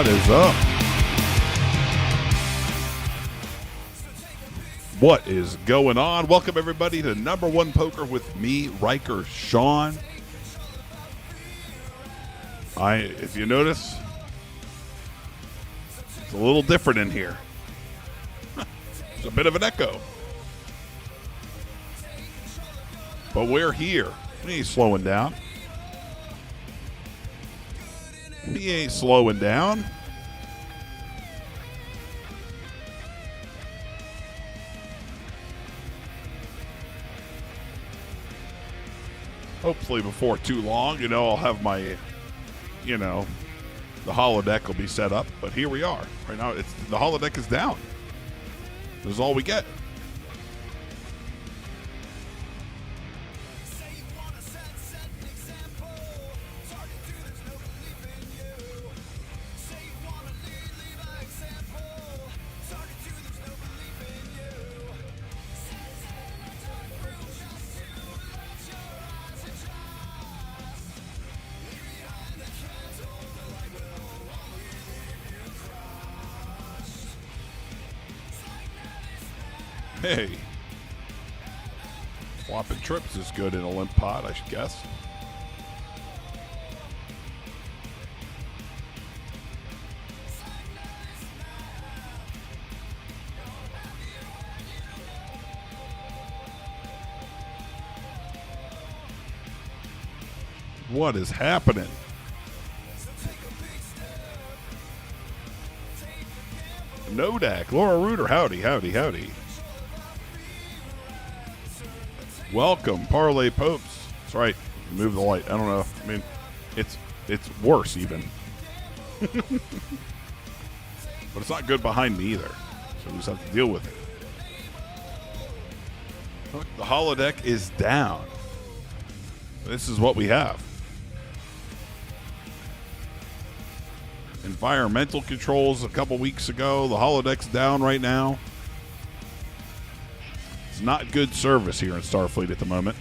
What is up? What is going on? Welcome everybody to Number One Poker with me, Riker Sean. If you notice, it's a little different in here. It's a bit of an echo. But we're here. We ain't slowing down. He ain't slowing down. Hopefully before too long, I'll have my, the holodeck will be set up. But here we are. Right now, the holodeck is down. This is all we get. Hey, swapping trips is good in a limp pot, I should guess. What is happening? Nodak, Laura Reuter, howdy, howdy, howdy. Welcome, Parlay Popes. That's right. Move the light. I don't know. I mean, it's worse even. But it's not good behind me either. So we just have to deal with it. Look, the holodeck is down. This is what we have. Environmental controls a couple weeks ago. The holodeck's down right now. Not good service here in Starfleet at the moment.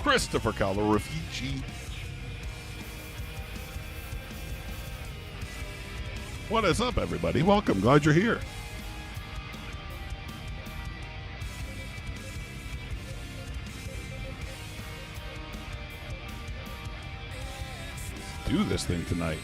Christopher Calorifici. What is up, everybody? Welcome. Glad you're here. Do this thing tonight.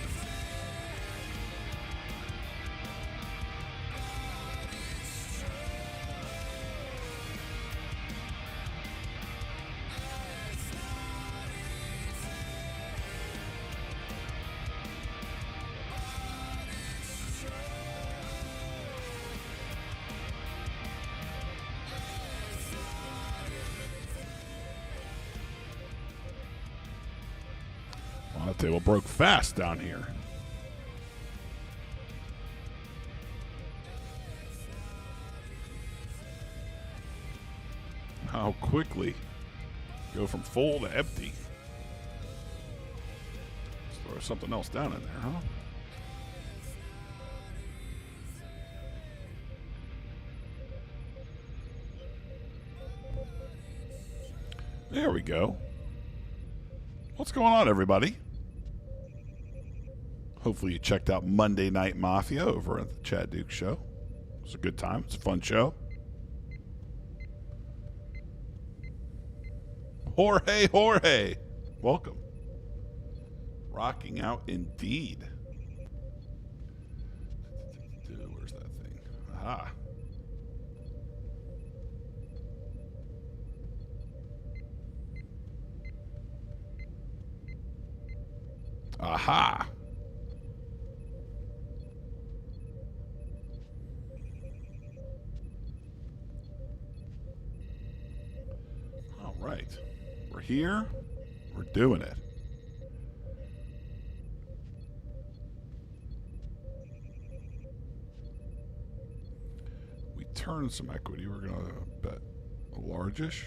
That table broke fast down here. How quickly go from full to empty. Let's throw something else down in there, huh? There we go. What's going on, everybody? Hopefully you checked out Monday Night Mafia over at the Chad Duke Show. It was a good time. It's a fun show. Jorge. Welcome. Rocking out indeed. Where's that thing? Aha. Aha. All right. We're here. We're doing it. We turn some equity. We're going to bet a largish.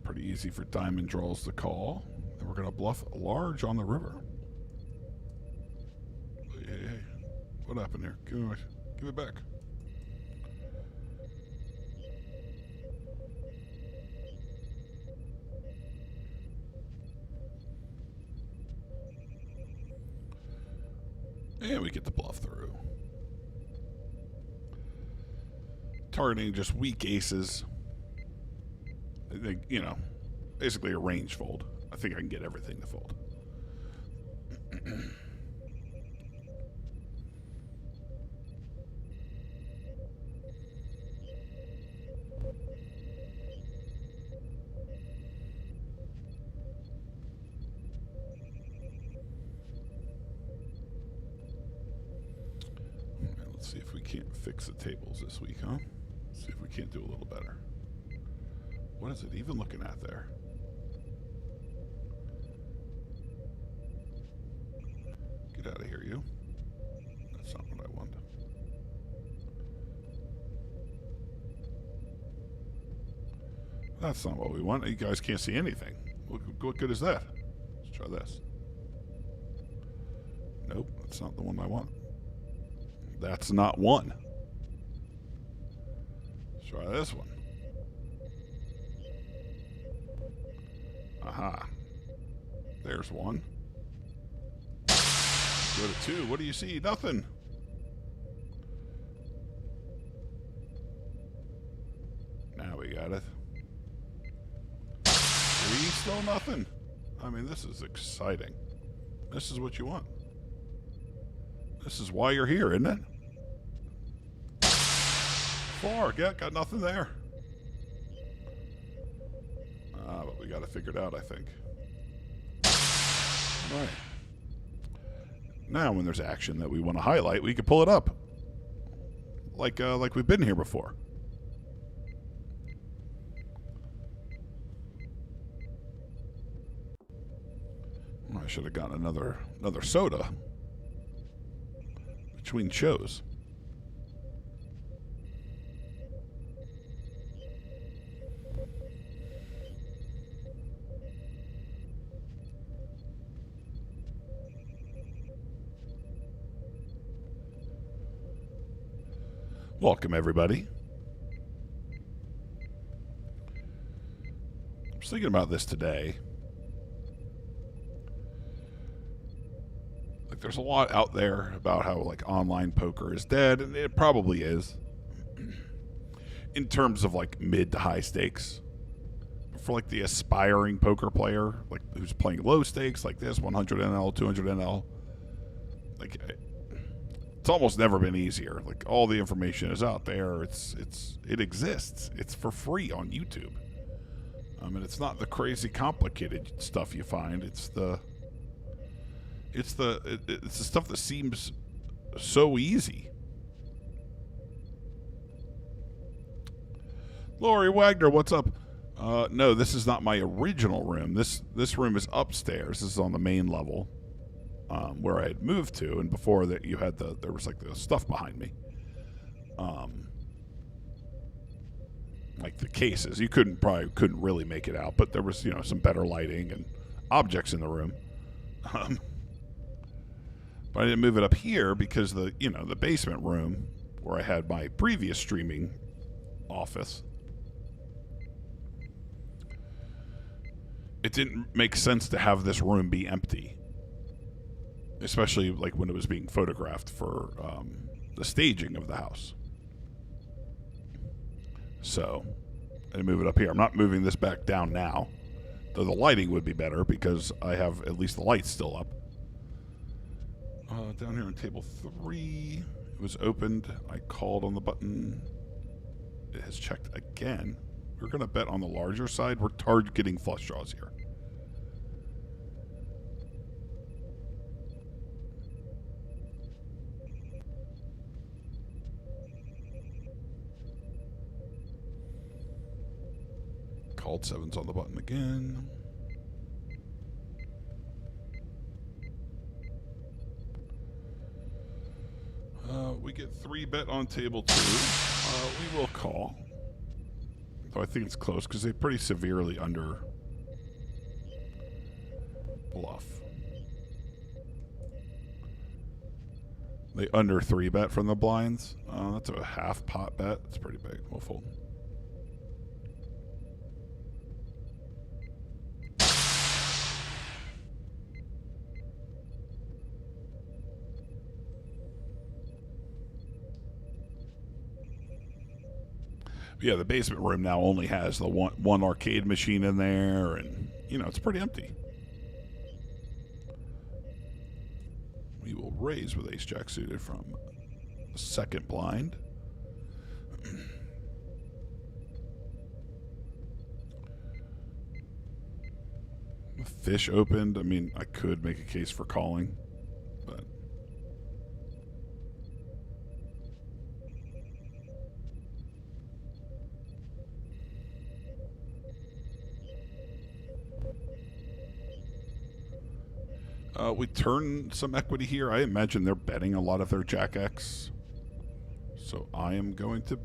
Pretty easy for diamond draws to call. And we're going to bluff large on the river. What happened here? Give it back. And we get the bluff through. Targeting just weak aces. You know, basically a range fold. I think I can get everything to fold. Let's see if we can't fix the tables this week, huh? Let's see if we can't do a little better. What is it even looking at there? Get out of here, you. That's not what I want. That's not what we want. You guys can't see anything. What good is that? Let's try this. Nope, that's not the one I want. That's not one. Let's try this one. Aha. There's one. Go to two. What do you see? Nothing. Now we got it. Three, still nothing. I mean, this is exciting. This is what you want. This is why you're here, isn't it? Four. Yeah, got nothing there. But we got to figure it out, I think. All right. Now, when there's action that we want to highlight, we can pull it up. Like we've been here before. I should have gotten another soda between shows. Welcome, everybody. I was thinking about this today. Like, there's a lot out there about how, like, online poker is dead, and it probably is. In terms of, like, mid to high stakes. For, like, the aspiring poker player, like, who's playing low stakes, like this, 100 NL, 200 NL. Like, it's almost never been easier. Like, all the information is out there. It exists. It's for free on YouTube. I mean, it's not the crazy complicated stuff you find. It's the stuff that seems so easy. Lori Wagner, what's up? No, this is not my original room. This room is upstairs. This is on the main level. Where I had moved to, and before that you had there was like the stuff behind me. Like the cases. You couldn't really make it out, but there was, you know, some better lighting and objects in the room. But I didn't move it up here because the basement room where I had my previous streaming office, it didn't make sense to have this room be empty. Especially like when it was being photographed for the staging of the house. So I move it up here. I'm not moving this back down now, though the lighting would be better because I have at least the lights still up. Down here on table 3, it was opened. I called on the button. It has checked again. We're going to bet on the larger side. We're targeting flush draws here. Called 7's on the button again. We get 3 bet on table 2. We will call. Though I think it's close because they pretty severely under bluff. They under 3-bet from the blinds. That's a half pot bet. That's pretty big. We'll fold. Yeah, the basement room now only has the one arcade machine in there, and, you know, it's pretty empty. We will raise with ace-jack suited from the second blind. The fish opened. I mean, I could make a case for calling, but... we turn some equity here. I imagine they're betting a lot of their Jack X. So I am going to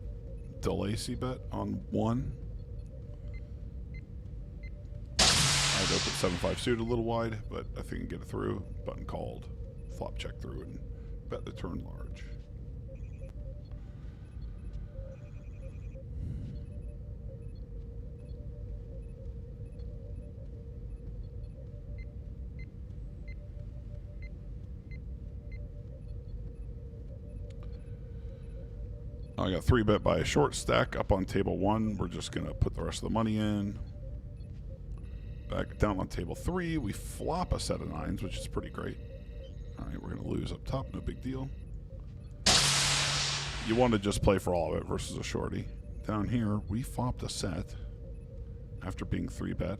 delay C-bet on 1. I'd open 7-5 suited a little wide, but I think I can get it through. Button called. Flop check through and bet the turn large. I got 3-bet by a short stack up on table 1. We're just going to put the rest of the money in. Back down on table 3, we flop a set of 9s, which is pretty great. All right, we're going to lose up top. No big deal. You want to just play for all of it versus a shorty. Down here, we flopped a set. After being 3-bet,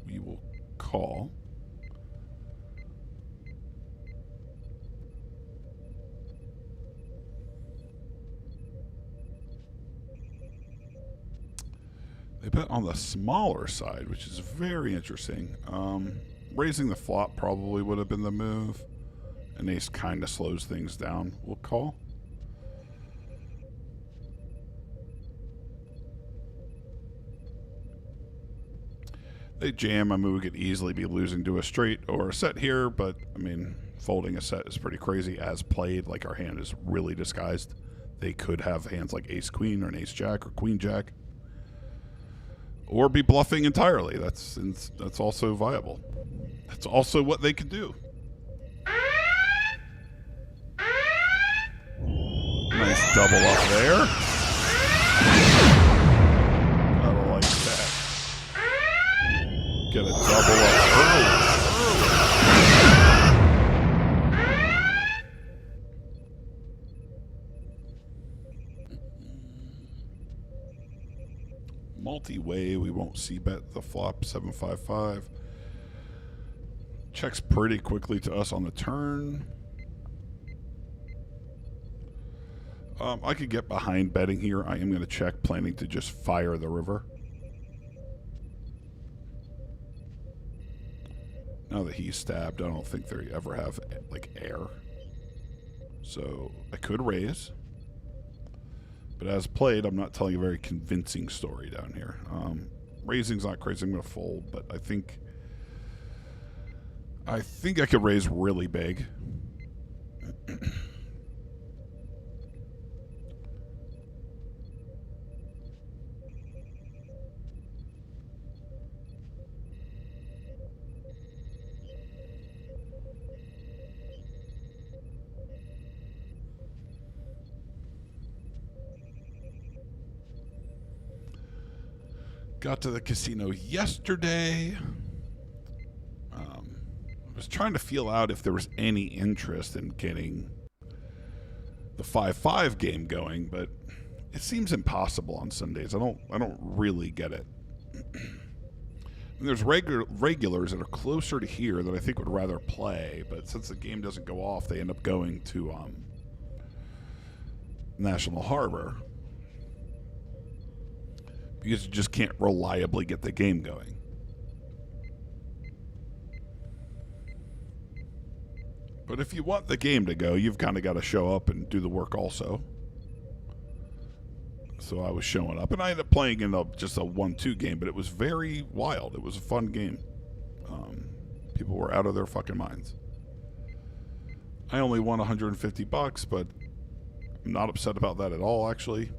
we will call. They bet on the smaller side, which is very interesting. Raising the flop probably would have been the move. An ace kind of slows things down. We'll call. They jam. I mean, we could easily be losing to a straight or a set here, but, I mean, folding a set is pretty crazy as played. Like, our hand is really disguised. They could have hands like ace-queen or an ace-jack or queen-jack. Or be bluffing entirely. That's also viable. That's also what they could do. Nice double up there. Gotta like that. Get a double up early. Multi-way, we won't C-bet the flop 7-5-5. Checks pretty quickly to us on the turn. I could get behind betting here. I am going to check, planning to just fire the river. Now that he's stabbed, I don't think they ever have, like, air. So I could raise. But as played, I'm not telling a very convincing story down here. Raising's not crazy. I'm going to fold, but I think I could raise really big. Got to the casino yesterday. I was trying to feel out if there was any interest in getting the 5-5 game going, but it seems impossible on Sundays. I don't really get it. And there's regulars that are closer to here that I think would rather play, but since the game doesn't go off, they end up going to National Harbor. Because you just can't reliably get the game going. But if you want the game to go, you've kind of got to show up and do the work also. So I was showing up, and I ended up playing in just a 1-2 game, but it was very wild. It was a fun game. People were out of their fucking minds. I only won $150, but I'm not upset about that at all, actually.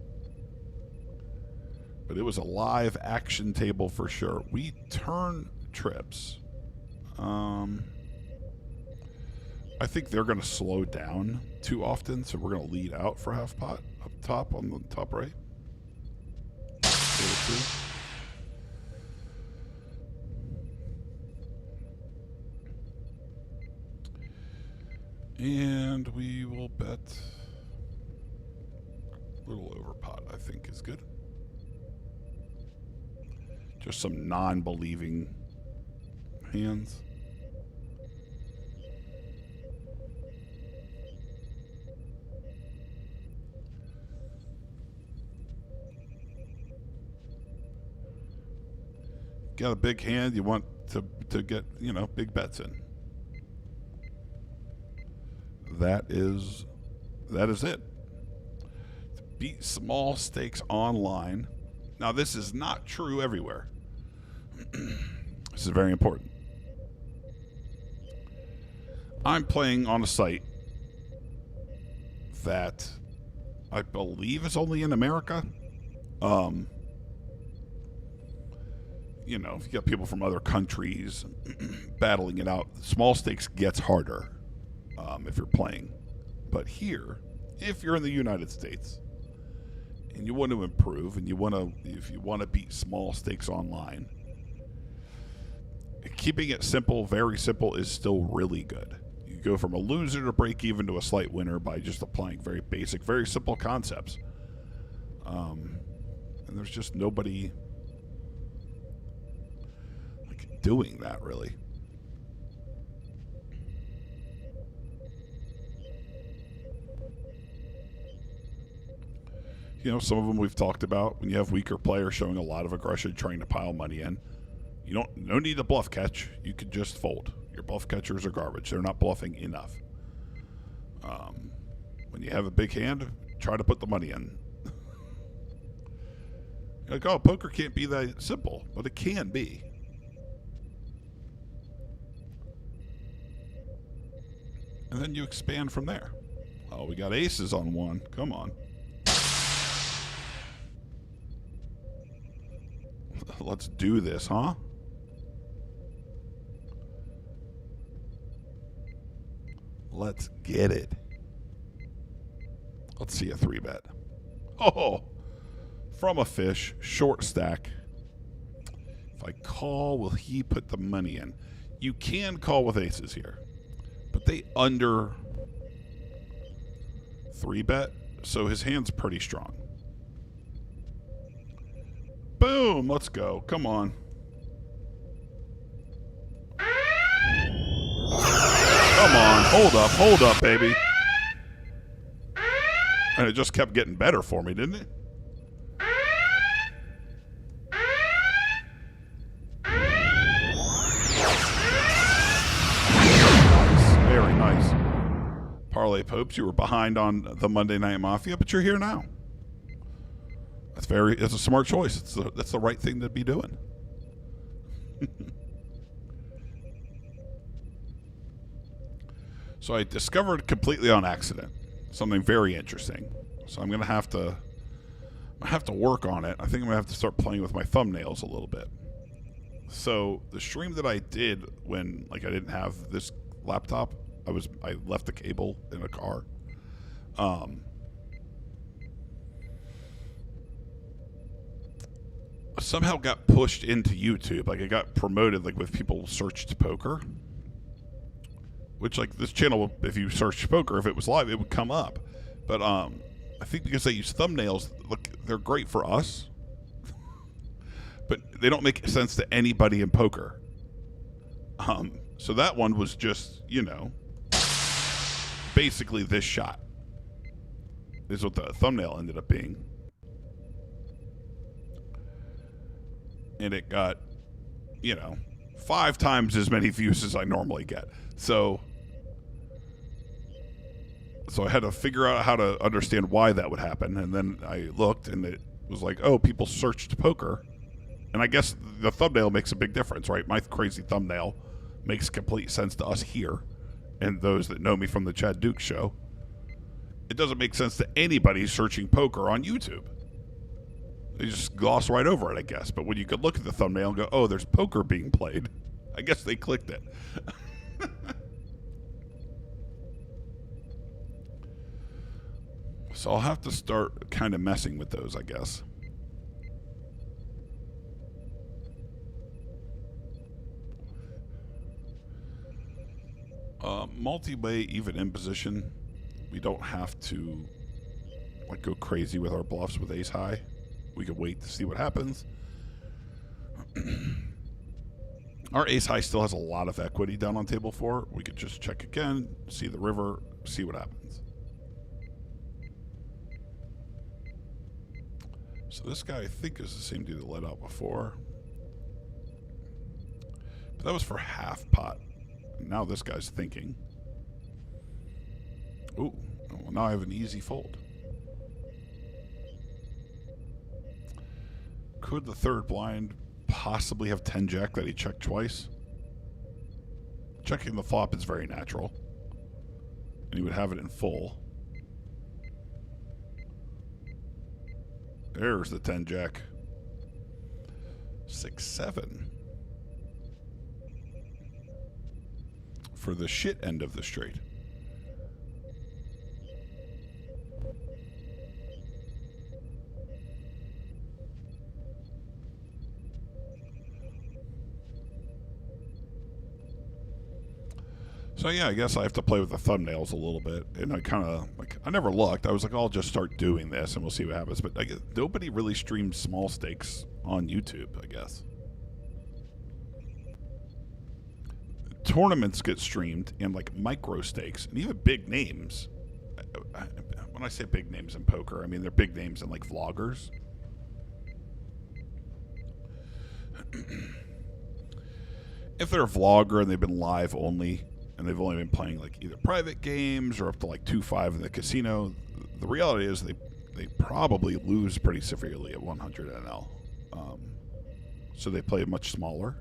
But it was a live action table for sure. We turn trips. I think they're going to slow down too often, so we're going to lead out for half pot up top on the top right. And we will bet a little over pot, I think is good. Just some non-believing hands. Got a big hand, you want to get, you know, big bets in. That is it. To beat small stakes online. Now, this is not true everywhere. This is very important. I'm playing on a site that I believe is only in America. You know, if you got people from other countries battling it out, small stakes gets harder if you're playing. But here, if you're in the United States and you want to improve and if you want to beat small stakes online, keeping it simple, very simple, is still really good. You go from a loser to break even to a slight winner by just applying very basic, very simple concepts. And there's just nobody doing that, really. You know, some of them we've talked about. When you have weaker players showing a lot of aggression, trying to pile money in, no need to bluff catch. You could just fold. Your bluff catchers are garbage. They're not bluffing enough. When you have a big hand, try to put the money in. You're like, oh, poker can't be that simple, but it can be. And then you expand from there. Oh, we got aces on one. Come on. Let's do this, huh? Let's get it. Let's see a 3-bet. Oh, from a fish, short stack. If I call, will he put the money in? You can call with aces here, but they under 3-bet, so his hand's pretty strong. Boom, let's go. Come on. Come on, hold up, baby. And it just kept getting better for me, didn't it? Nice, very nice. Parlay Popes, you were behind on the Monday Night Mafia, but you're here now. It's a smart choice. That's the right thing to be doing. So I discovered completely on accident something very interesting. So I'm gonna have to work on it. I think I'm gonna have to start playing with my thumbnails a little bit. So the stream that I did when I didn't have this laptop, I left the cable in a car. Somehow got pushed into YouTube. It got promoted with people searched poker. Which this channel, if you searched poker, if it was live, it would come up. But I think because they use thumbnails, they're great for us. But they don't make sense to anybody in poker. So that one was just, basically this shot. Is what the thumbnail ended up being. And it got, 5 times as many views as I normally get. So I had to figure out how to understand why that would happen. And then I looked, and it was oh, people searched poker. And I guess the thumbnail makes a big difference, right? My crazy thumbnail makes complete sense to us here. and those that know me from the Chad Duke show, it doesn't make sense to anybody searching poker on YouTube. They just gloss right over it, I guess. But when you could look at the thumbnail and go, oh, there's poker being played, I guess they clicked it. So I'll have to start kind of messing with those, I guess. Multi-way, even in position, we don't have to like go crazy with our bluffs with ace high. We could wait to see what happens. Our ace high still has a lot of equity down on table 4. We could just check again, see the river, see what happens. So this guy, I think, is the same dude that let out before. But that was for half pot. Now this guy's thinking. Ooh, well, now I have an easy fold. Could the third blind possibly have 10-jack that he checked twice? Checking the flop is very natural. And he would have it in full. There's the 10-jack. 6-7. For the shit end of the straight. So yeah, I guess I have to play with the thumbnails a little bit, and I kind of like I never looked. I was like, I'll just start doing this, and we'll see what happens. But I guess nobody really streams small stakes on YouTube, I guess. Tournaments get streamed and like micro stakes, and even big names. When I say big names in poker, I mean they're big names in like vloggers. If they're a vlogger and they've been live only, and they've only been playing like either private games or up to like 2-5 in the casino, the reality is they probably lose pretty severely at 100 NL. So they play much smaller.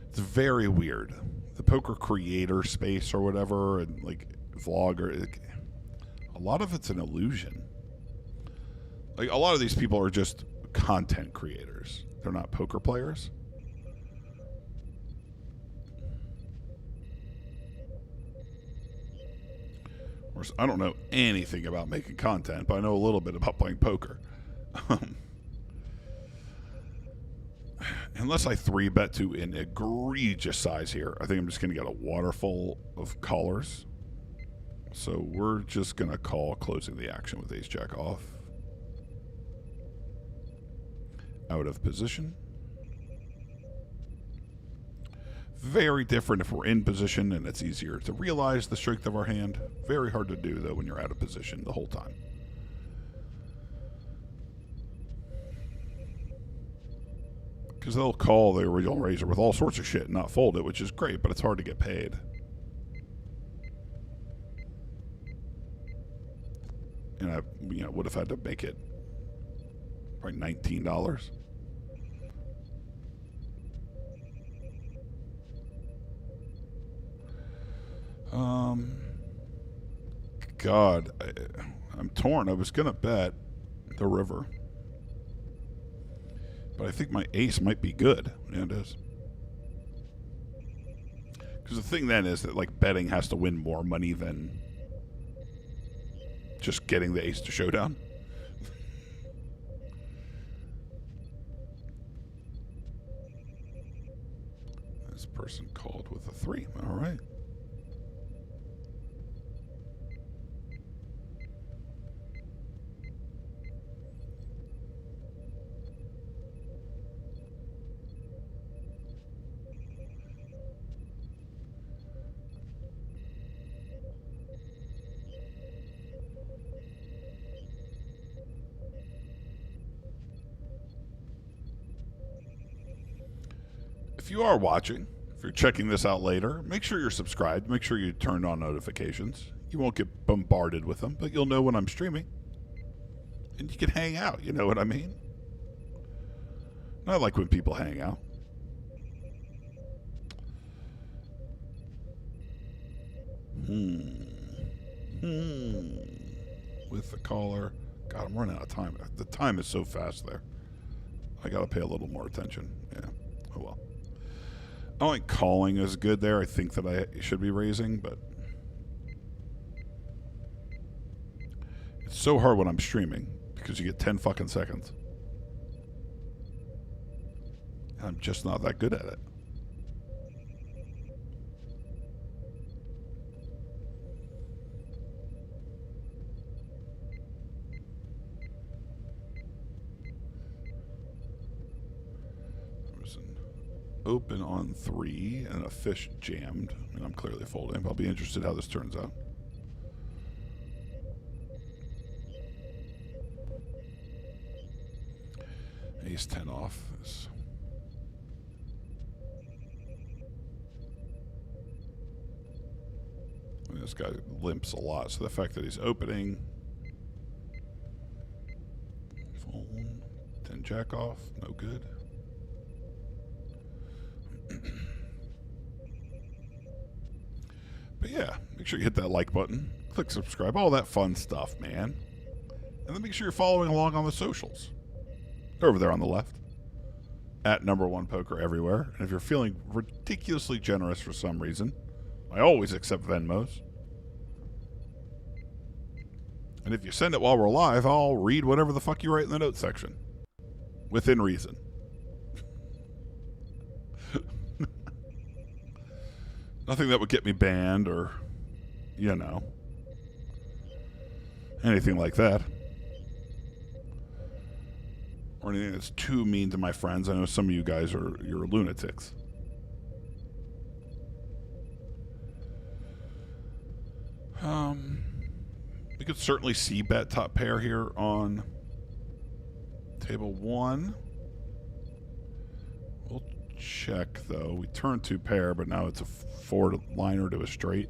It's very weird. The poker creator space or whatever, and like vlogger, a lot of it's an illusion. Like a lot of these people are just content creators. They're not poker players. I don't know anything about making content, but I know a little bit about playing poker. Unless I 3-bet to an egregious size here, I think I'm just going to get a waterfall of callers. So we're just going to call closing the action with ace-jack off. Out of position. Very different if we're in position, and it's easier to realize the strength of our hand. Very hard to do, though, when you're out of position the whole time. Because they'll call the original raiser with all sorts of shit and not fold it, which is great, but it's hard to get paid. And I would have had to make it probably $19. God, I'm torn. I was going to bet the river. But I think my ace might be good. Yeah, it is. Because the thing then is that like betting has to win more money than just getting the ace to showdown. This person called with a 3. All right. If you are watching, if you're checking this out later, make sure you're subscribed. Make sure you turn on notifications. You won't get bombarded with them, but you'll know when I'm streaming. And you can hang out, you know what I mean? And I like when people hang out. With the caller. God, I'm running out of time. The time is so fast there. I got to pay a little more attention. Yeah. Oh, well. I don't think calling is good there. I think that I should be raising, but it's so hard when I'm streaming because you get 10 fucking seconds. I'm just not that good at it. There's an open on 3 and a fish jammed. I mean, I'm clearly folding, but I'll be interested how this turns out. Ace 10 off. This guy limps a lot, so the fact that he's opening. Fold. 10 jack off. No good. But yeah, make sure you hit that like button. Click subscribe. All that fun stuff, man. And then make sure you're following along on the socials. They're over there on the left. At #1poker everywhere. And if you're feeling ridiculously generous for some reason, I always accept Venmos. And if you send it while we're live, I'll read whatever the fuck you write in the notes section. Within reason. Nothing that would get me banned or, you know, anything like that. Or anything that's too mean to my friends. I know some of you guys you're lunatics. We could certainly see bet top pair here on table 1. We'll check though. We turn 2 pair, but now it's a 4-liner to a straight.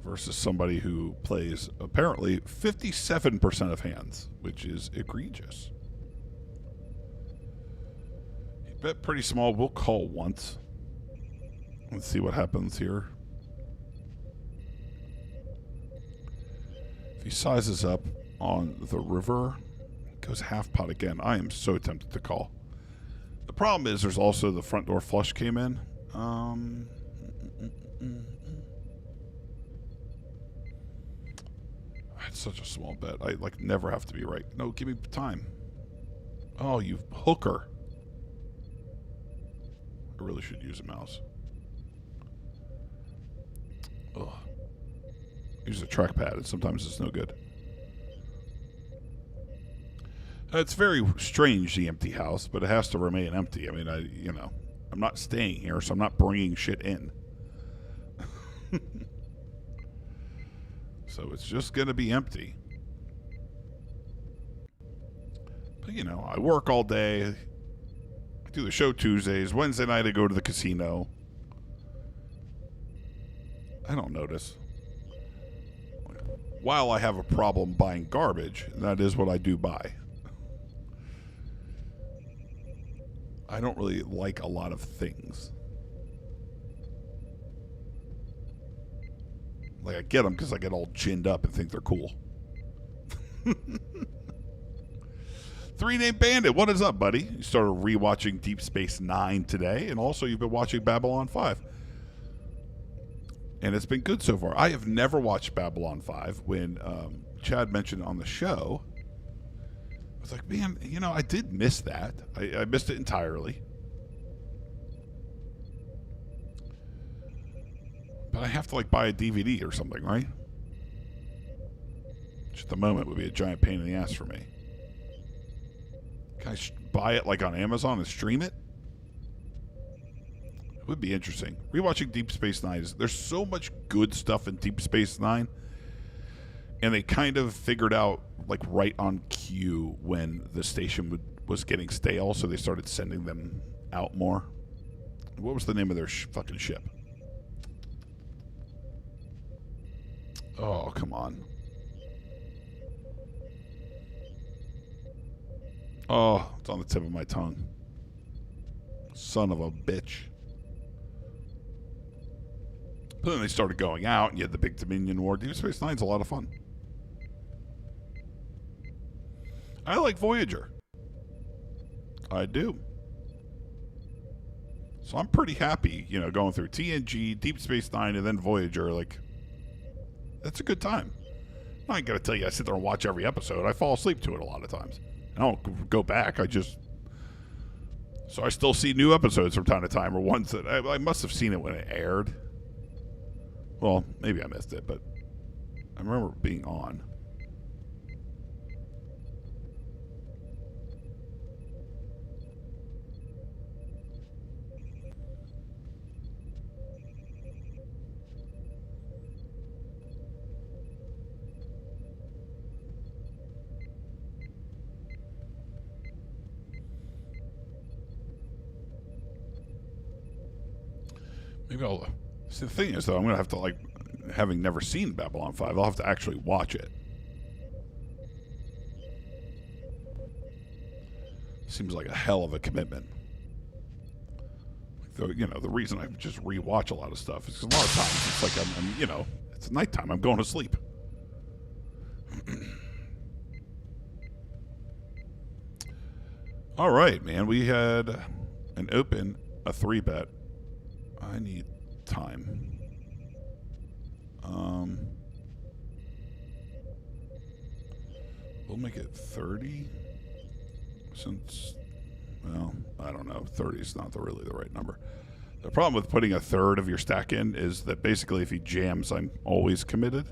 Versus somebody who plays apparently 57% of hands, which is egregious. He bet pretty small. We'll call once. Let's see what happens here. If he sizes up on the river, goes half pot again. I am so tempted to call. The problem is there's also the front door flush came in. It's such a small bet. I like never have to be right. No, give me time. Oh, you hooker. I really should use a mouse. Ugh. Use a trackpad, and sometimes it's no good. It's very strange, the empty house, but it has to remain empty. I mean, I'm not staying here, so I'm not bringing shit in. So it's just going to be empty. But, you know, I work all day. I do the show Tuesdays. Wednesday night I go to the casino. I don't notice. While I have a problem buying garbage, that is what I do buy. I don't really like a lot of things. Like, I get them because I get all ginned up and think they're cool. 3-Name Bandit, what is up, buddy? You started rewatching Deep Space Nine today, and also you've been watching Babylon 5. And it's been good so far. I have never watched Babylon 5. When Chad mentioned on the show, I was like, man, you know, I did miss that. I missed it entirely. But I have to, like, buy a DVD or something, right? Which at the moment would be a giant pain in the ass for me. Can I buy it, like, on Amazon and stream it? It would be interesting. Rewatching Deep Space Nine there's so much good stuff in Deep Space Nine, and they kind of figured out, like, right on cue when the station was getting stale, so they started sending them out more. What was the name of their fucking ship? Oh, come on. Oh, it's on the tip of my tongue. Son of a bitch. But then they started going out, and you had the big Dominion War. Deep Space Nine's a lot of fun. I like Voyager. I do. So I'm pretty happy, going through TNG, Deep Space Nine, and then Voyager. Like, that's a good time. I ain't gonna tell you I sit there and watch every episode. I fall asleep to it a lot of times. I don't go back. So I still see new episodes from time to time, or ones that I must have seen it when it aired. Well, maybe I missed it, but I remember it being on. Maybe I'll. See, the thing is, though, I'm going to have to, having never seen Babylon 5, I'll have to actually watch it. Seems like a hell of a commitment. The reason I just rewatch a lot of stuff is because a lot of times it's like I'm it's nighttime. I'm going to sleep. All right, man. We had an open, a 3-bet. I need time. We'll make it 30 since, well, I don't know. 30 is not really the right number. The problem with putting a third of your stack in is that basically if he jams, I'm always committed.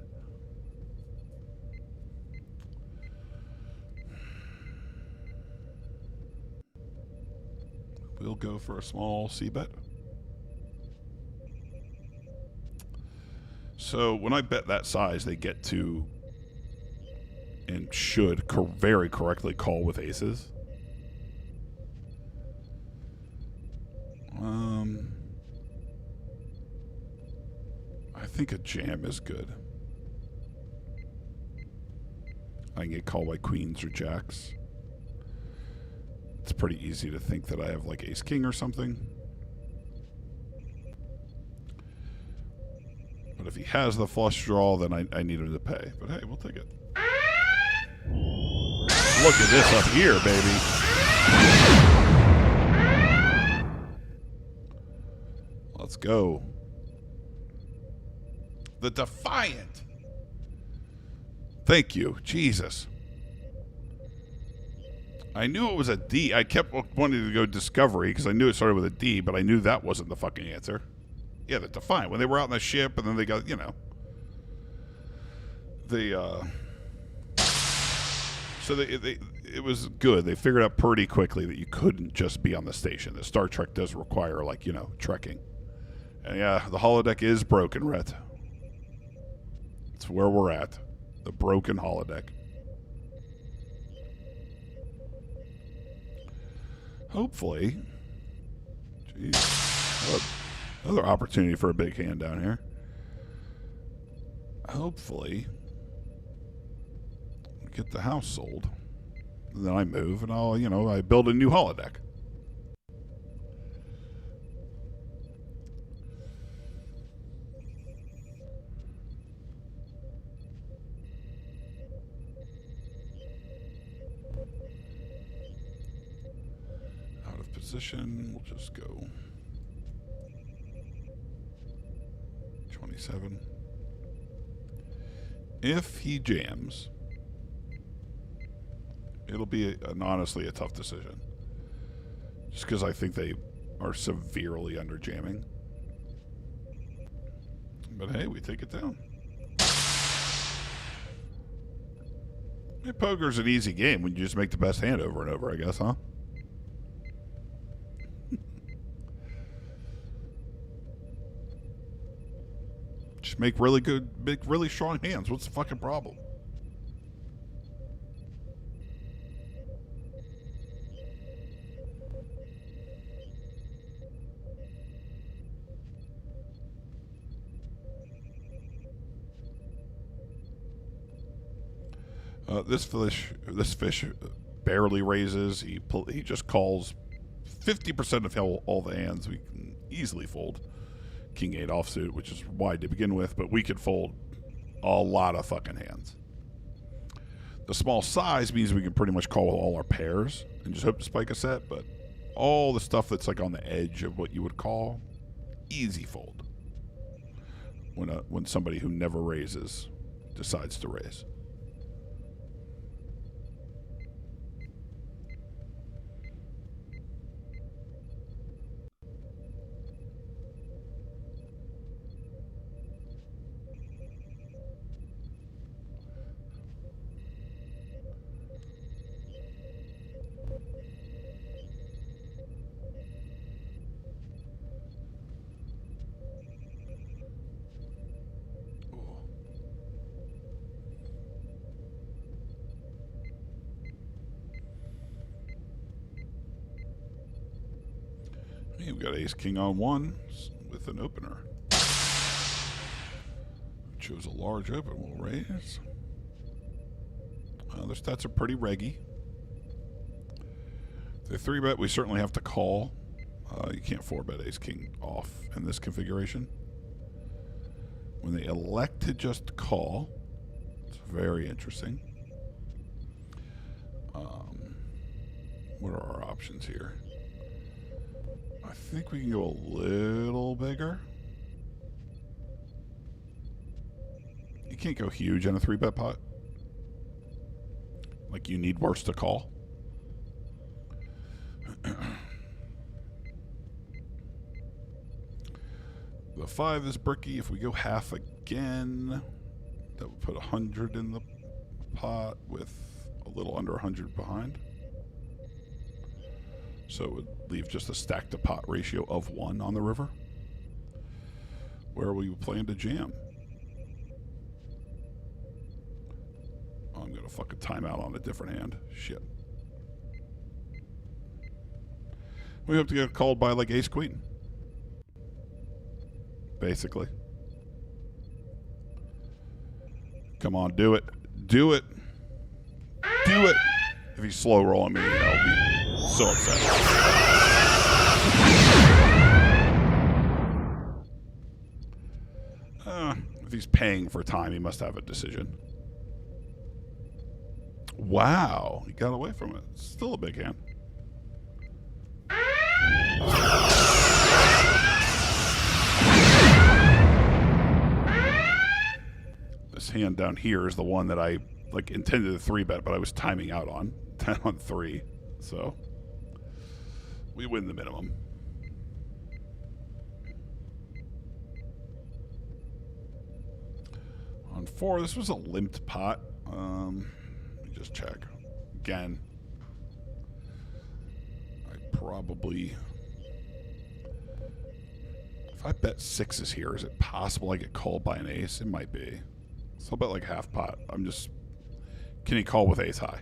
We'll go for a small C-bet. So when I bet that size, they get to and should very correctly call with aces. I think a jam is good. I can get called by queens or jacks. It's pretty easy to think that I have like ace king or something. But if he has the flush draw, then I need him to pay. But hey, we'll take it. Look at this up here, baby. Let's go. The Defiant. Thank you. Jesus. I knew it was a D. I kept wanting to go Discovery because I knew it started with a D, but I knew that wasn't the fucking answer. Yeah, the Defiant. When they were out on the ship and then they got, so it was good. They figured out pretty quickly that you couldn't just be on the station. That Star Trek does require, trekking. And yeah, the holodeck is broken, Rhett. It's where we're at. The broken holodeck. Hopefully. Jeez. Another opportunity for a big hand down here. Hopefully. Get the house sold. And then I move and I build a new holodeck. Out of position, we'll just go 27. If he jams, it'll be honestly a tough decision. Just because I think they are severely under jamming. But hey, we take it down. Hey, poker's an easy game when you just make the best hand over and over, I guess, huh? Just make really strong hands. What's the fucking problem? This fish barely raises. He just calls 50% of all the hands we can easily fold. king 8 offsuit, which is wide to begin with, but we could fold a lot of fucking hands. The small size means we can pretty much call with all our pairs and just hope to spike a set, but all the stuff that's like on the edge of what you would call easy fold when somebody who never raises decides to raise. We've got ace king on 1 with an opener. Chose a large open. We'll raise. Their stats are pretty reggy. The 3-bet, we certainly have to call. You can't 4-bet ace king off in this configuration. When they elect to just call, it's very interesting. What are our options here? I think we can go a little bigger. You can't go huge on a 3-bet pot. Like, you need worse to call. The 5 is bricky. If we go half again, that would put 100 in the pot with a little under 100 behind. So it would leave just a stack to pot ratio of 1 on the river. Where will you plan to jam? Oh, I'm going to fucking time out on a different hand. Shit. We hope to get called by like ace queen. Basically. Come on, do it. Do it. Do it. If he's slow rolling me, I'll be so upset. If he's paying for time, he must have a decision. Wow, he got away from it. Still a big hand. This hand down here is the one that I like intended to 3-bet, but I was timing out on 10 on 3. So we win the minimum. On 4, this was a limped pot. Let me just check. Again, I probably... If I bet 6s here, is it possible I get called by an ace? It might be. So I'll bet like half pot. I'm just... Can he call with ace high?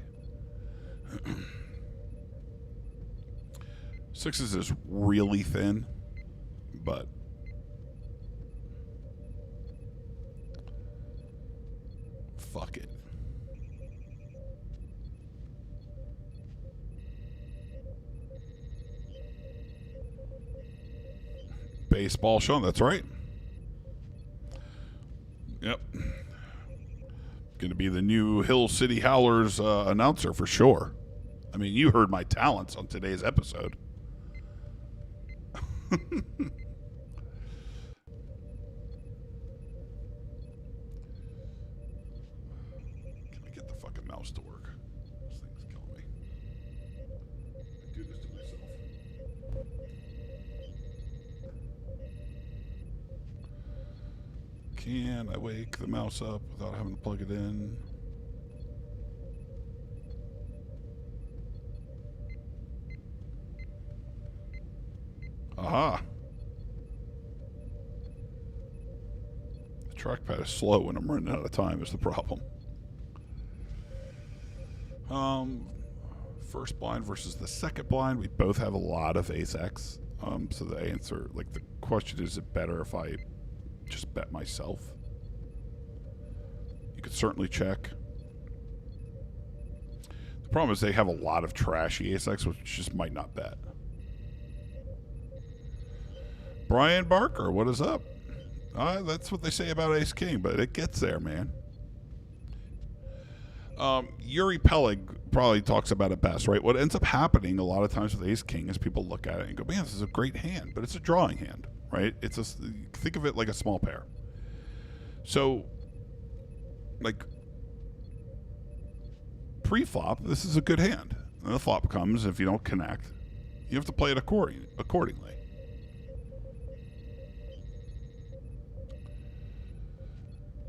6s is really thin, but... Fuck it. Baseball Sean, that's right. Yep. Going to be the new Hill City Howlers announcer for sure. I mean, you heard my talents on today's episode. Can I get the fucking mouse to work? This thing's killing me. I do this to myself. Can I wake the mouse up without having to plug it in? Aha! The trackpad is slow when I'm running out of time is the problem. First blind versus the second blind. We both have a lot of ace-x. So the answer, like the question is it better if I just bet myself? You could certainly check. The problem is they have a lot of trashy ace-x, which just might not bet. Brian Barker, what is up? That's what they say about Ace King, but it gets there, man. Yuri Pelig probably talks about it best, right? What ends up happening a lot of times with Ace King is people look at it and go, man, this is a great hand, but it's a drawing hand, right? Think of it like a small pair. So, like, pre-flop, this is a good hand. And the flop comes, if you don't connect, you have to play it accordingly.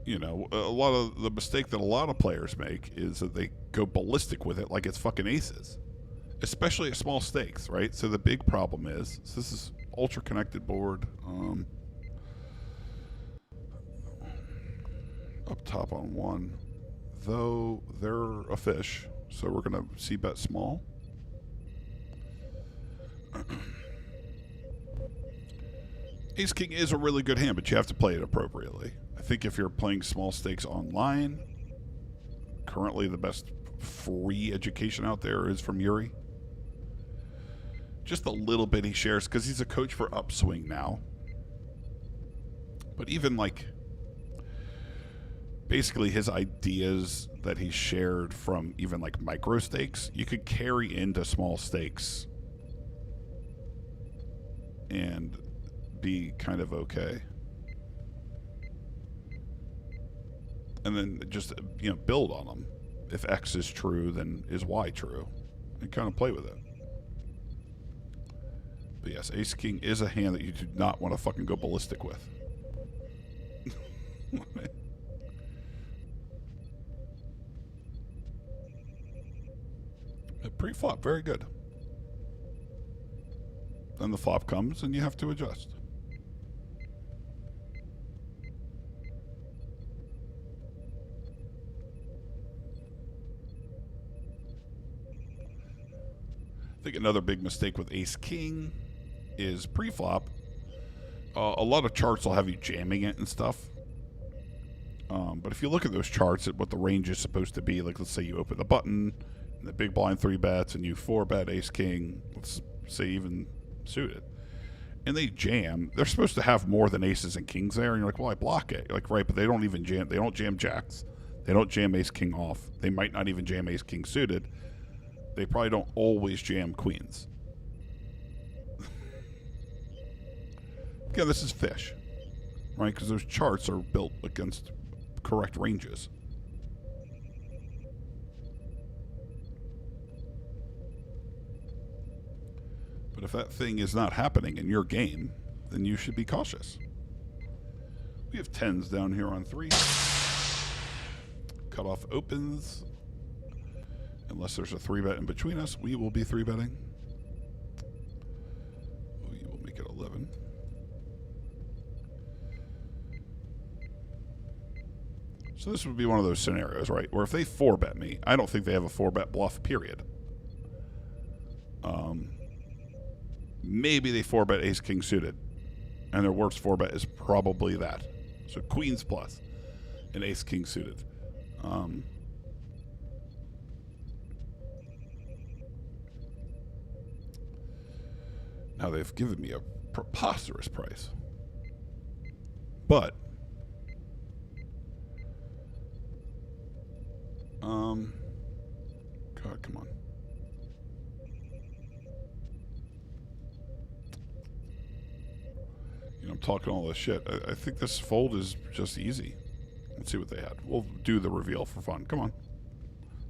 You know, a lot of the mistake that a lot of players make is that they go ballistic with it like it's fucking aces, especially at small stakes, right? So the big problem is, so this is ultra connected board, up top on one, though they're a fish, so we're gonna see bet small. Ace King is a really good hand, but you have to play it appropriately. I think if you're playing small stakes online, currently the best free education out there is from Yuri. Just a little bit he shares, because he's a coach for Upswing now. But even like, basically his ideas that he shared from even like micro stakes, you could carry into small stakes and be kind of okay. And then just, you know, build on them. If X is true, then is Y true? And kind of play with it. But yes, Ace King is a hand that you do not want to fucking go ballistic with. Pre-flop, very good. Then the flop comes and you have to adjust. I think another big mistake with Ace King is pre-flop. A lot of charts will have you jamming it and stuff. But if you look at those charts at what the range is supposed to be, like let's say you open the button and the big blind 3 bets and you 4 bet Ace King, let's say even suited, and they jam, they're supposed to have more than aces and kings there, and you're like, well, I block it. You're like, right, but they don't even jam. They don't jam jacks. They don't jam Ace King off. They might not even jam Ace King suited. They probably don't always jam queens. Again, this is fish, right? Because those charts are built against correct ranges. But if that thing is not happening in your game, then you should be cautious. We have 10s down here on 3. Cutoff opens. Unless there's a 3-bet in between us, we will be 3-betting. We will make it 11. So this would be one of those scenarios, right? Where if they 4-bet me, I don't think they have a 4-bet bluff, period. Maybe they 4-bet Ace King suited, and their worst 4-bet is probably that. So Queens plus and Ace King suited. Now they've given me a preposterous price. But God, come on. You know, I'm talking all this shit. I think this fold is just easy. Let's see what they had. We'll do the reveal for fun. Come on.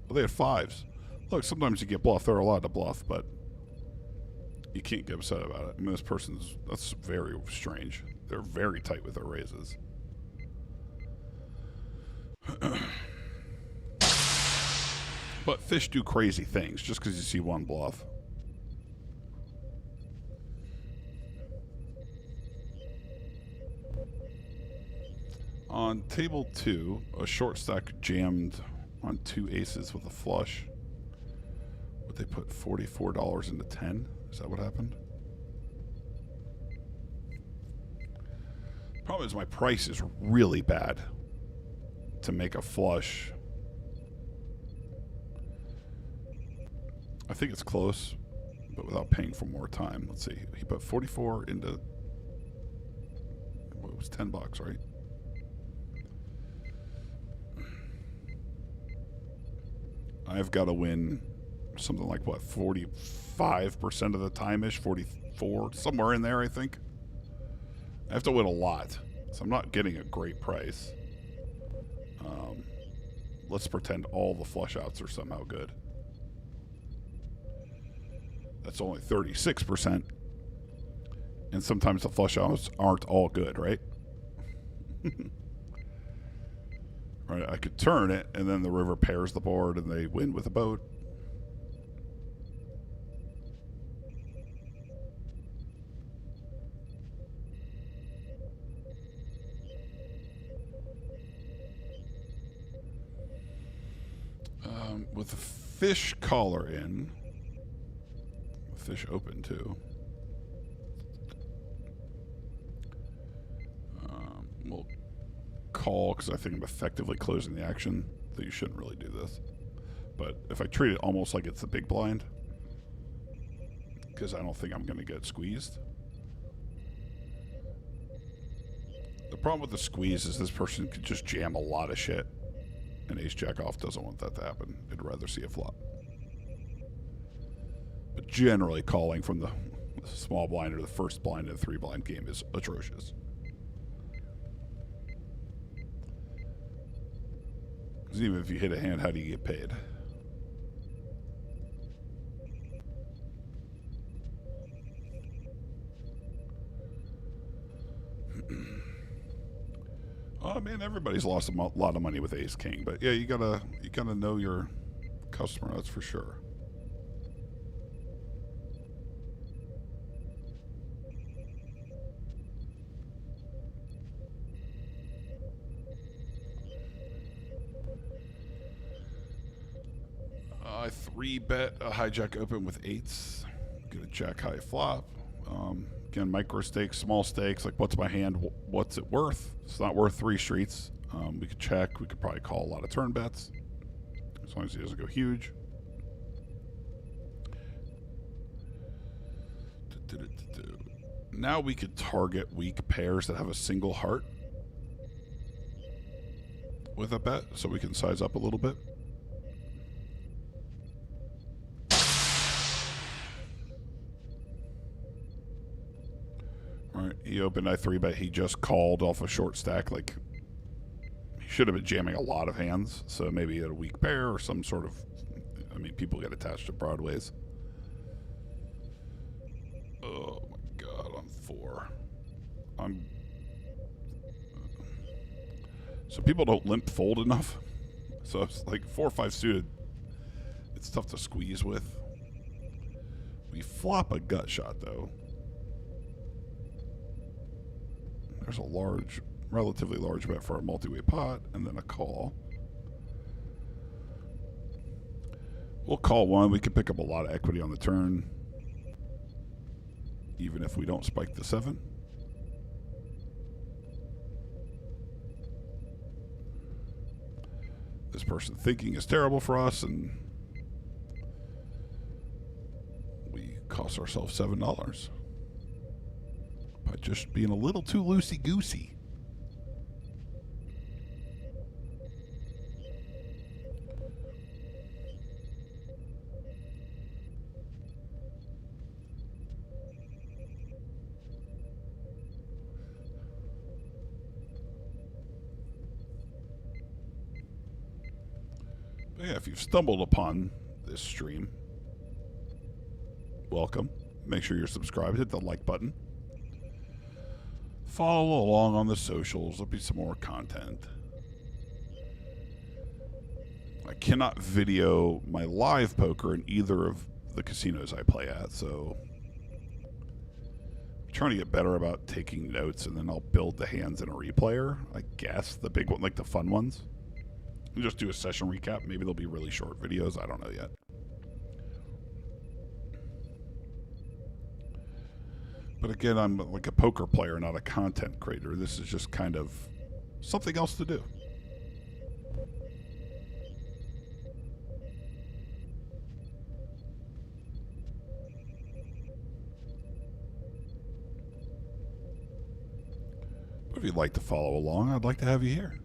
Well, they had 5s. Look, sometimes you get bluffed. They're allowed to bluff, but you can't get upset about it. I mean, this person's, that's very strange. They're very tight with their raises. But fish do crazy things just because you see one bluff. On table 2, a short stack jammed on 2 aces with a flush. Would they put $44 into 10? Is that what happened? Problem is my price is really bad to make a flush. I think it's close, but without paying for more time. Let's see. He put 44 into was $10, right? I've got to win something like, what, 45% of the time-ish, 44, somewhere in there, I think. I have to win a lot, so I'm not getting a great price. Let's pretend all the flush outs are somehow good. That's only 36%. And sometimes the flush outs aren't all good, right? Right, I could turn it, and then the river pairs the board, and they win with a boat. With the fish collar in, the fish open too. We'll call because I think I'm effectively closing the action. So you shouldn't really do this. But if I treat it almost like it's the big blind, because I don't think I'm going to get squeezed. The problem with the squeeze is this person could just jam a lot of shit. And ace jack off doesn't want that to happen. They'd rather see a flop. But generally, calling from the small blind or the first blind in a 3-blind game is atrocious. Because even if you hit a hand, how do you get paid? Oh man, everybody's lost a lot of money with ace king, but yeah, you gotta know your customer. That's for sure. I 3-bet a hijack open with eights. Get a jack high flop. Again, micro stakes, small stakes. Like, what's my hand? What's it worth? It's not worth 3 streets. We could check. We could probably call a lot of turn bets, as long as he doesn't go huge. Now we could target weak pairs that have a single heart with a bet, so we can size up a little bit. Alright, he opened, I 3-bet, he just called off a short stack. Like, he should have been jamming a lot of hands, so maybe he had a weak pair or some sort of, I mean, people get attached to broadways. Oh my god, I'm 4. So people don't limp fold enough. So it's like 4 or 5 suited, it's tough to squeeze with. We flop a gut shot though. There's a large, relatively large bet for a multi-way pot, and then a call. We'll call one. We can pick up a lot of equity on the turn, even if we don't spike the 7. This person thinking is terrible for us, and we cost ourselves $7. By just being a little too loosey-goosey. But yeah, if you've stumbled upon this stream, welcome. Make sure you're subscribed. Hit the like button. Follow along on the socials. There'll be some more content. I cannot video my live poker in either of the casinos I play at, so I'm trying to get better about taking notes, and then I'll build the hands in a replayer. I guess the big one, like the fun ones. And just do a session recap. Maybe they'll be really short videos. I don't know yet. But again, I'm like a poker player, not a content creator. This is just kind of something else to do. But if If you'd like to follow along, I'd like to have you here.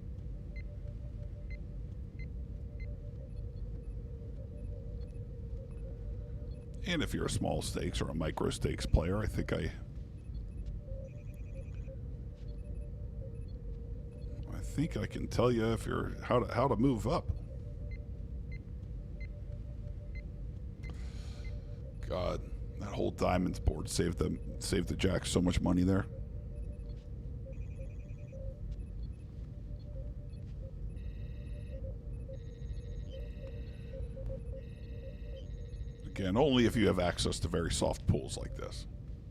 And if you're a small stakes or a micro stakes player, I think I can tell you if you're how to move up. God, that whole diamonds board saved the Jacks so much money there. Again, only if you have access to very soft pools like this,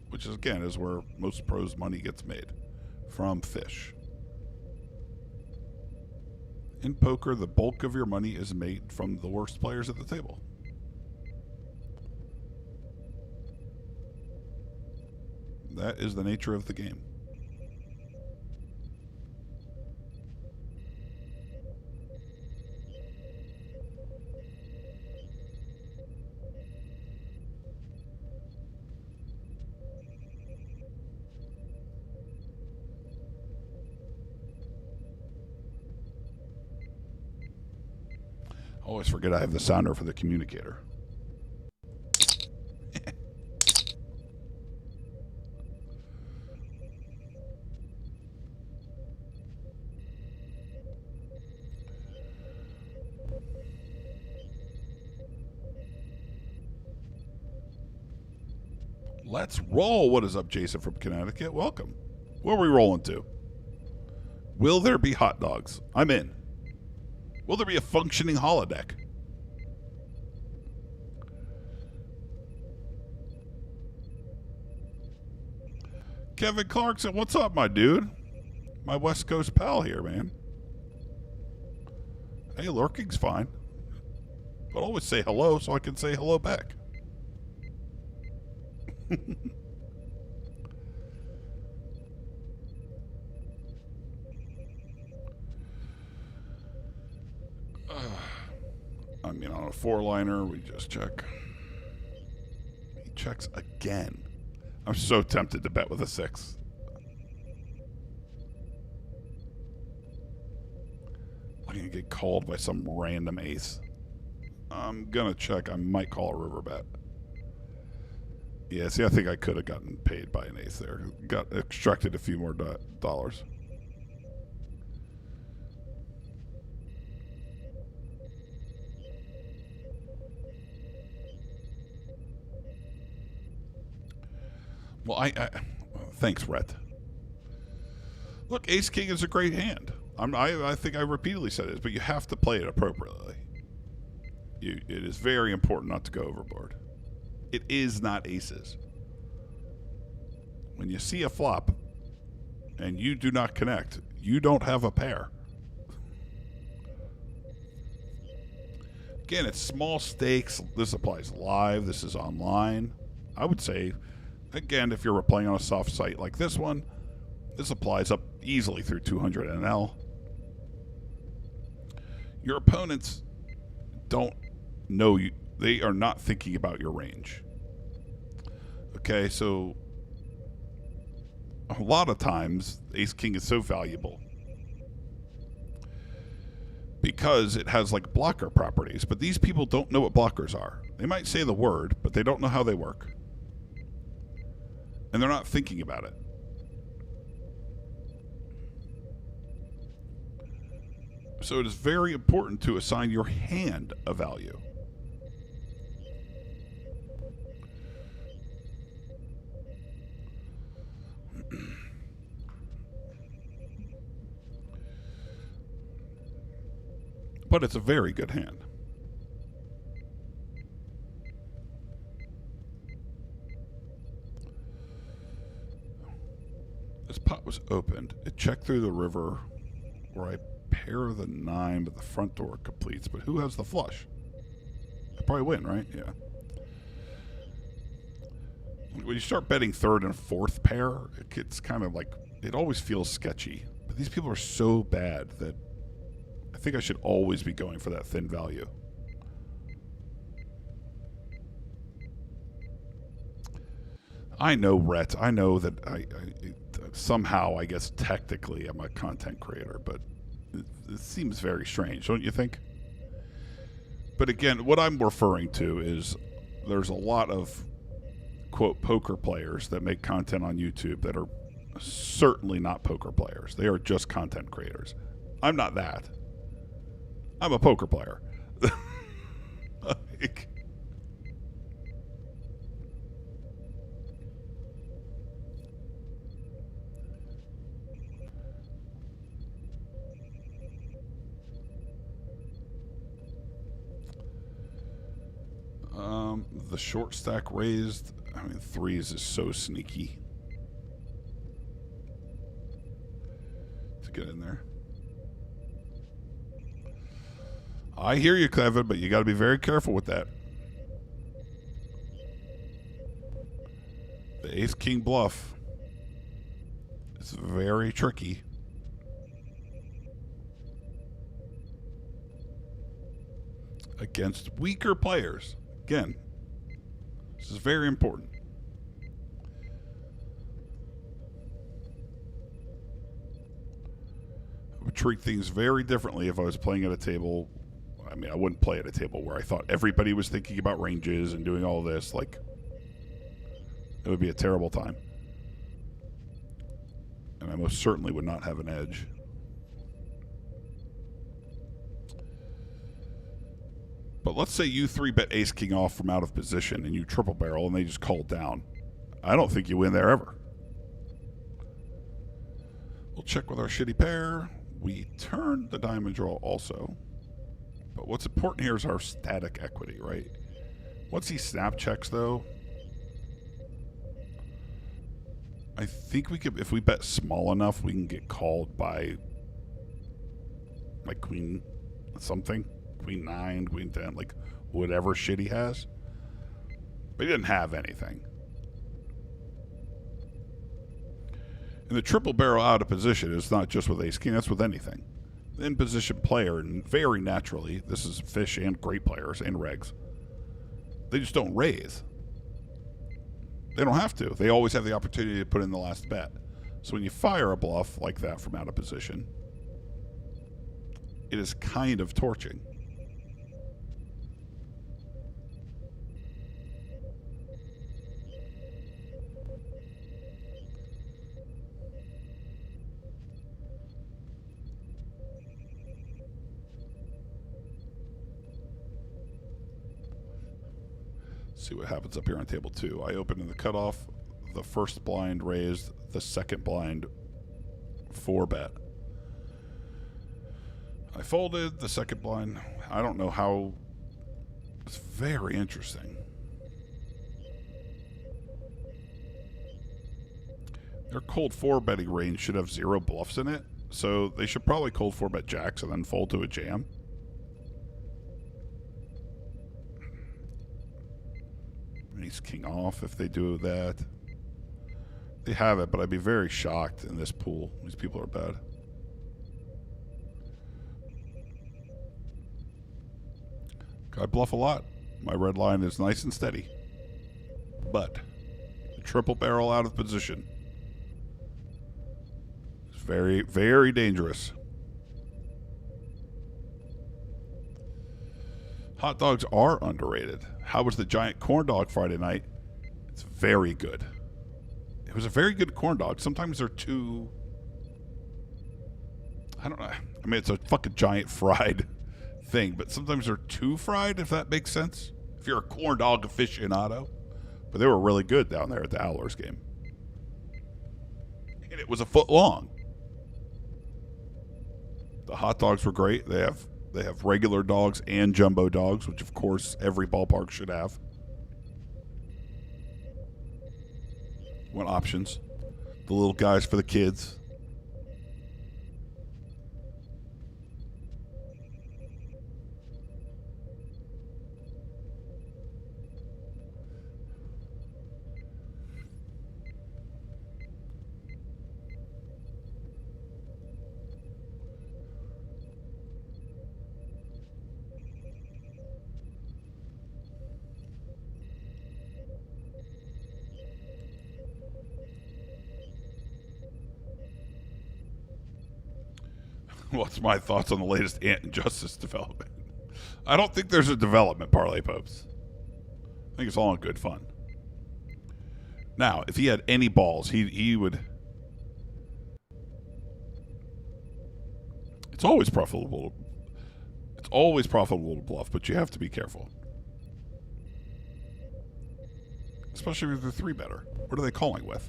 which is, again, is where most pros' money gets made, from fish. In poker, the bulk of your money is made from the worst players at the table. That is the nature of the game. I always forget I have the sounder for the communicator. Let's roll. What is up, Jason from Connecticut? Welcome. Where are we rolling to? Will there be hot dogs? I'm in. Will there be a functioning holodeck? Kevin Clarkson, what's up, my dude? My West Coast pal here, man. Hey, lurking's fine. But always say hello so I can say hello back. I mean, on a 4-liner, we just check. He checks again. I'm so tempted to bet with a 6. I'm going to get called by some random ace. I'm going to check. I might call a river bet. Yeah, see, I think I could have gotten paid by an ace there. Got extracted a few more dollars. Well, I thanks, Rhett. Look, Ace King is a great hand. I think I repeatedly said it, but you have to play it appropriately. It is very important not to go overboard. It is not aces. When you see a flop and you do not connect, you don't have a pair. Again, it's small stakes. This applies live. This is online. I would say, again, if you're playing on a soft site like this one, this applies up easily through 200 NL. Your opponents don't know you. They are not thinking about your range. Okay, so a lot of times, Ace King is so valuable because it has like blocker properties, but these people don't know what blockers are. They might say the word, but they don't know how they work. And they're not thinking about it. So it is very important to assign your hand a value. But it's a very good hand. This pot was opened. It checked through the river where I pair the 9, but the front door completes. But who has the flush? I probably win, right? Yeah. When you start betting third and fourth pair, it gets kind of like, it always feels sketchy. But these people are so bad that I think I should always be going for that thin value. I know, Rhett. I know that somehow, I guess, technically I'm a content creator, but it seems very strange, don't you think? But again, what I'm referring to is there's a lot of, quote, poker players that make content on YouTube that are certainly not poker players. They are just content creators. I'm not that. I'm a poker player. Like, the short stack raised. I mean, threes is so sneaky to get in there. I hear you, Kevin, but you got to be very careful with that. The ace-king bluff is very tricky. Against weaker players. Again, this is very important. I would treat things very differently if I was playing at a table. I mean, I wouldn't play at a table where I thought everybody was thinking about ranges and doing all this. Like, it would be a terrible time. And I most certainly would not have an edge. But let's say you 3-bet ace-king off from out of position and you triple barrel and they just call it down. I don't think you win there ever. We'll check with our shitty pair. We turn the diamond draw also. But what's important here is our static equity, right? Once he snap checks, though, I think we could, if we bet small enough, we can get called by like queen something. Queen 9, queen 10, like whatever shit he has. But he didn't have anything. And the triple barrel out of position is not just with ace king, that's with anything. The in position player, and very naturally, this is fish and great players and regs, they just don't raise. They don't have to. They always have the opportunity to put in the last bet. So when you fire a bluff like that from out of position, it is kind of torching. See what happens up here on table 2. I opened in the cutoff. The first blind raised. The second blind 4-bet. I folded. The second blind. I don't know how. It's very interesting. Their cold 4-betting range should have 0 bluffs in it. So they should probably cold 4-bet jacks and then fold to a jam. Ace king off if they do that. They have it, but I'd be very shocked in this pool. These people are bad. I bluff a lot. My red line is nice and steady. But the triple barrel out of position is very, very dangerous. Hot dogs are underrated. How was the giant corn dog Friday night? It's very good. It was a very good corn dog. Sometimes they're too... I don't know. I mean, it's a fucking giant fried thing, but sometimes they're too fried, if that makes sense. If you're a corn dog aficionado. But they were really good down there at the Owlers game. And it was a foot long. The hot dogs were great. They have regular dogs and jumbo dogs, which of course every ballpark should have. Want options. The little guys for the kids. What's my thoughts on the latest Ant and Justice development? I don't think there's a development, Parlay Popes. I think it's all in good fun. Now, if he had any balls, he would... It's always profitable. It's always profitable to bluff, but you have to be careful. Especially if they're 3-better. What are they calling with?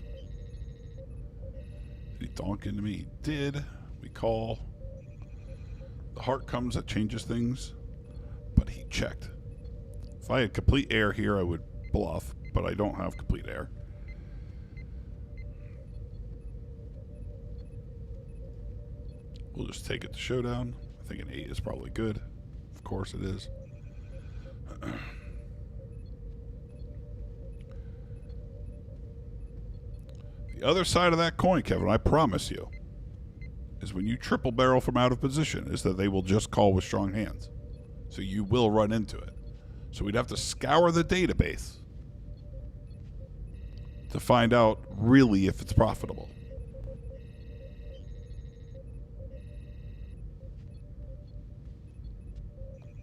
Did he donk into me? He did. We call. The heart comes, that changes things. But he checked. If I had complete air here, I would bluff, but I don't have complete air. We'll just take it to showdown. I think an 8 is probably good. Of course it is. The other side of that coin, Kevin, I promise you, is when you triple barrel from out of position, is that they will just call with strong hands. So you will run into it. So we'd have to scour the database to find out really if it's profitable.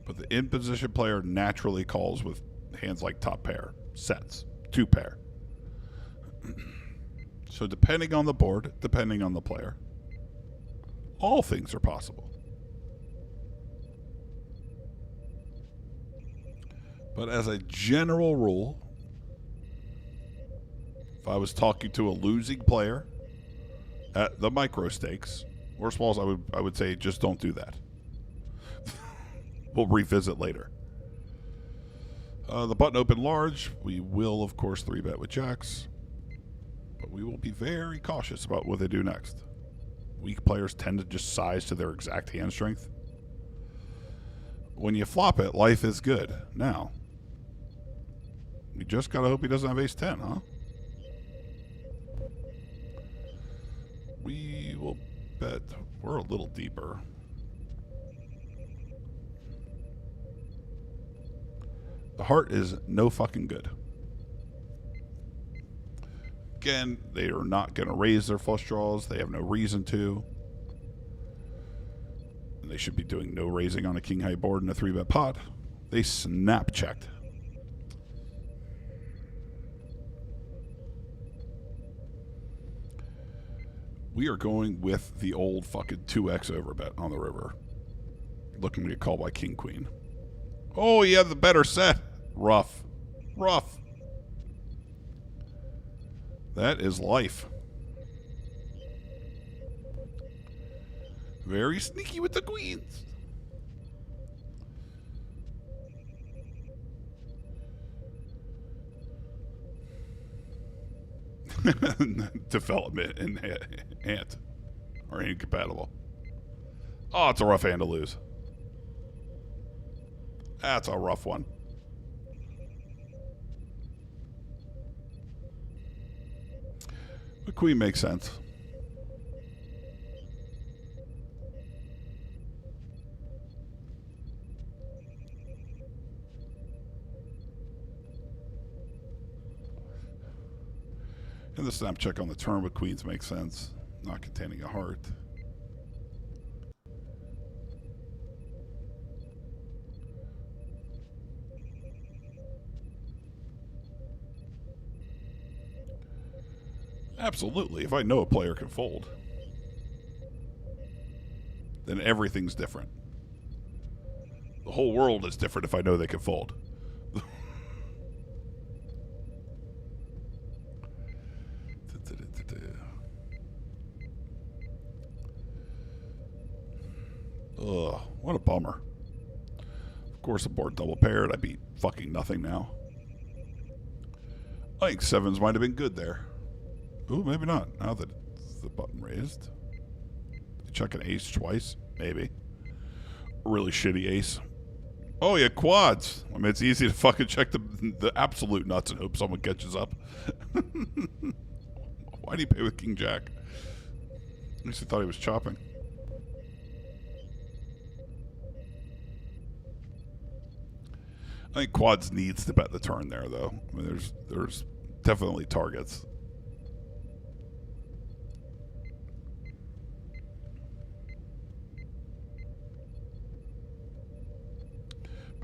But the in-position player naturally calls with hands like top pair, sets, 2 pair. So depending on the board, depending on the player, all things are possible. But as a general rule, if I was talking to a losing player at the micro stakes or smalls, I would say just don't do that. We'll revisit later. The button open large. We will, of course, 3-bet with jacks. But we will be very cautious about what they do next. Weak players tend to just size to their exact hand strength. When you flop it, life is good. Now, we just gotta hope he doesn't have ace-10, huh? We will bet we're a little deeper. The heart is no fucking good. Again, they are not going to raise their flush draws. They have no reason to. And they should be doing no raising on a king high board in a 3-bet pot. They snap checked. We are going with the old fucking 2x overbet on the river. Looking to get called by king queen. Oh, he had the better set. Rough. Rough. That is life. Very sneaky with the queens. Development and Ant are incompatible. Oh, it's a rough hand to lose. That's a rough one. The queen makes sense. And the snap check on the turn with queens makes sense. Not containing a heart. Absolutely. If I know a player can fold, then everything's different. The whole world is different if I know they can fold. Ugh, what a bummer. Of course, the board double paired. I beat fucking nothing now. I think 7s might have been good there. Ooh, maybe not. Now that the button raised. Check an ace twice? Maybe. A really shitty ace. Oh, yeah, quads. I mean, it's easy to fucking check the absolute nuts and hope someone catches up. Why do you pay with king jack? At least he thought he was chopping. I think quads needs to bet the turn there, though. I mean, there's definitely targets.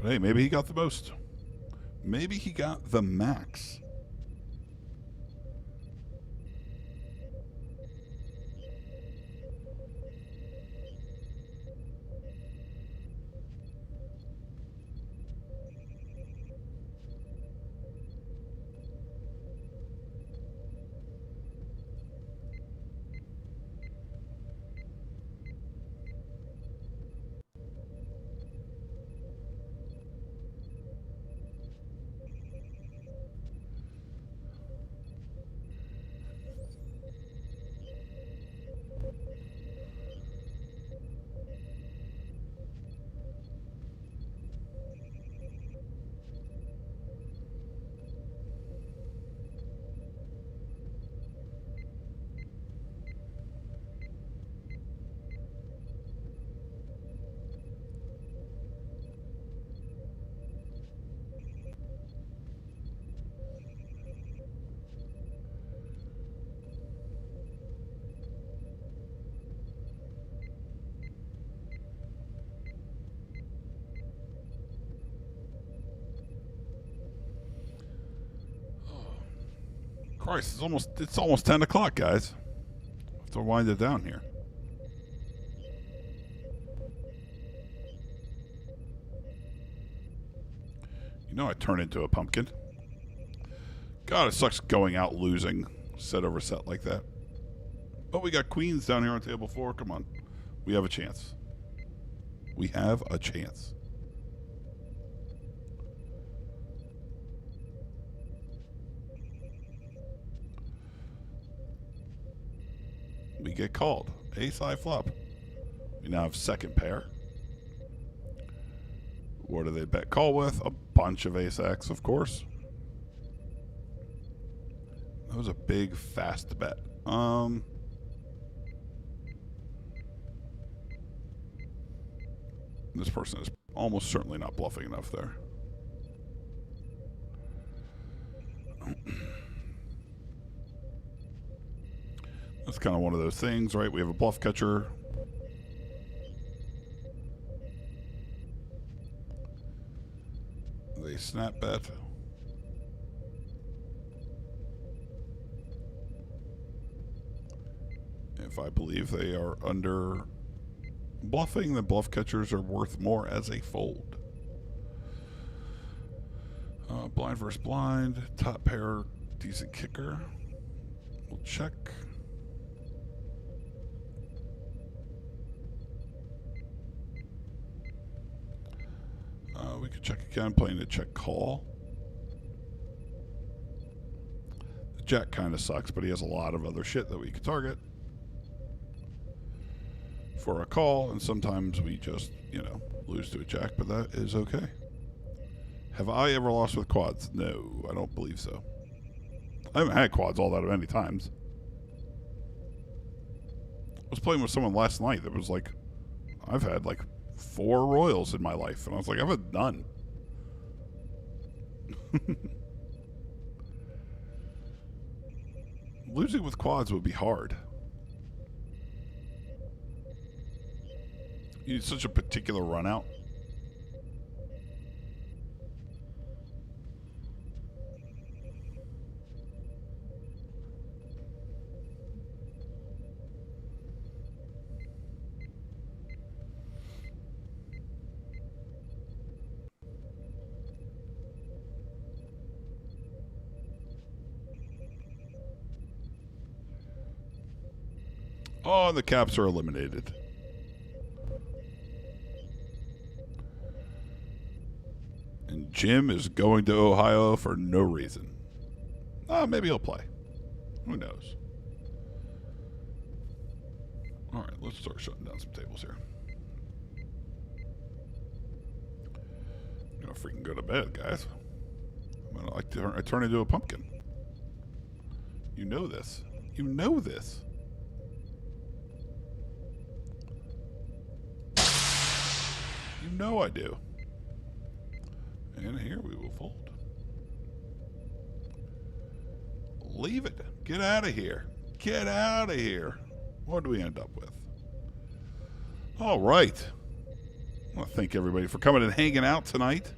But hey, maybe he got the most. Maybe he got the max. Christ, it's almost 10 o'clock, guys. I have to wind it down here. You know I turn into a pumpkin. God, it sucks going out losing set over set like that. But we got queens down here on table 4. Come on. We have a chance. We have a chance. We get called. Ace high flop. We now have second pair. What do they bet call with? A bunch of ace X, of course. That was a big, fast bet. This person is almost certainly not bluffing enough there. That's kind of one of those things, right? We have a bluff catcher. They snap bet. If I believe they are under bluffing, the bluff catchers are worth more as a fold. Blind versus blind. Top pair, decent kicker. We'll check. We could check again, playing a check call. The jack kind of sucks, but he has a lot of other shit that we could target for a call, and sometimes we just, lose to a jack, but that is okay. Have I ever lost with quads? No, I don't believe so. I haven't had quads all that many times. I was playing with someone last night that was like, I've had like 4 royals in my life, and I was like, I've had none. Losing with quads would be hard. You need such a particular run out. Oh, the caps are eliminated. And Jim is going to Ohio for no reason. Maybe he'll play. Who knows? All right, let's start shutting down some tables here. I'm gonna freaking go to bed, guys. I turn into a pumpkin. You know this. You know this. You know I do. And here we will fold. Leave it. Get out of here. Get out of here. What do we end up with? All right. I want to thank everybody for coming and hanging out tonight.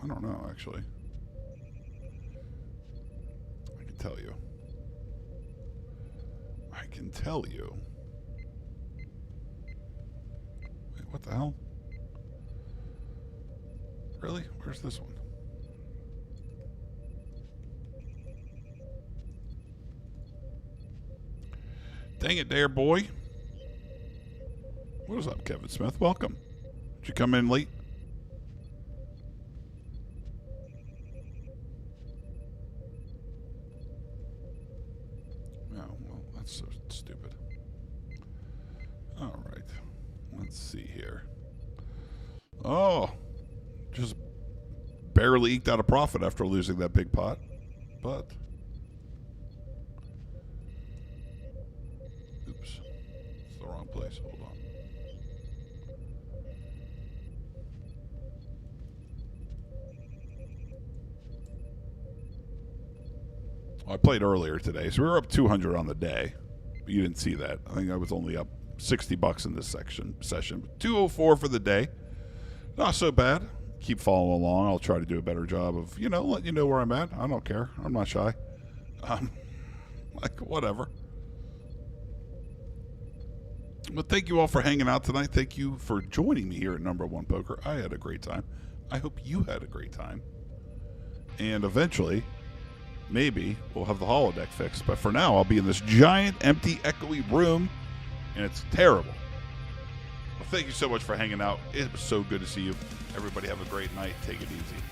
I don't know, actually. I can tell you. Wait, what the hell? Really? Where's this one? Dang it, Dare Boy. What is up, Kevin Smith? Welcome. Did you come in late? Oh, well, that's so stupid. All right. Let's see here. Oh, just barely eked out a profit after losing that big pot. But, oops, it's the wrong place. Hold on. Well, I played earlier today, so we were up 200 on the day. But you didn't see that. I think I was only up $60 in this session. 204 for the day. Not so bad. Keep following along. I'll try to do a better job of, letting you know where I'm at. I don't care. I'm not shy. Whatever. But thank you all for hanging out tonight. Thank you for joining me here at Number One Poker. I had a great time. I hope you had a great time. And eventually, maybe we'll have the holodeck fixed. But for now, I'll be in this giant, empty, echoey room, and it's terrible. Well, thank you so much for hanging out. It was so good to see you. Everybody have a great night. Take it easy.